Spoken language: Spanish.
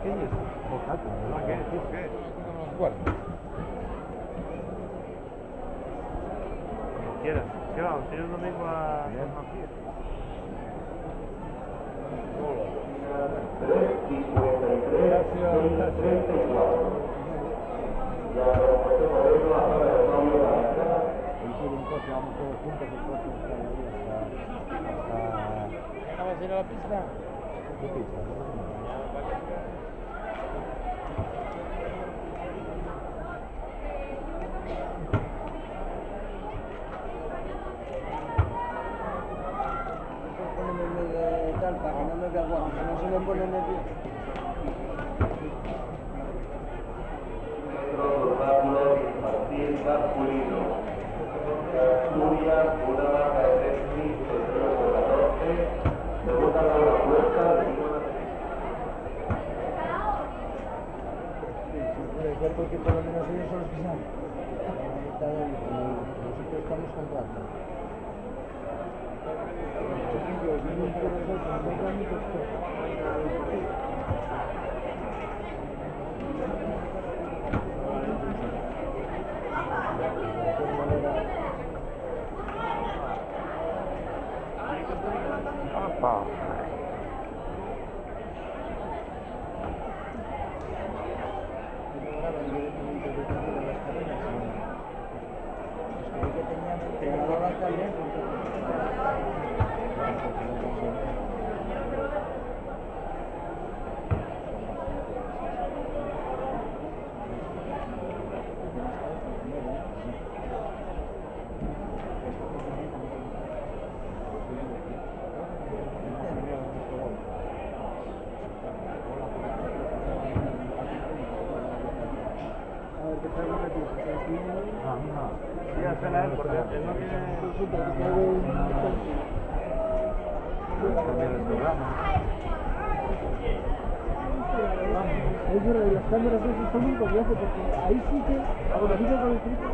¿Qué es eso? Bocato, ¿no? ¿Qué? ¿Por qué? Unos guardias. Como quieras. ¿Qué vamos? ¿Ir el domingo a Tecnología? Vamos todos juntos el próximo hasta... ¿Vamos a ir a la pista? ¿Qué pista? Para que no me vea guapo, no se me pone nervioso. Obstáculos infantil masculino. Asturias, una marca de 3.714. Segunda a la vuelta de Puede ser porque por lo menos ellos son los que saben. Nosotros estamos comprando. Sí, hazla él, porque él no tiene... También el programa. Es verdad, las cámaras esas son un coñazo porque ahí sí que, cuando con el triple.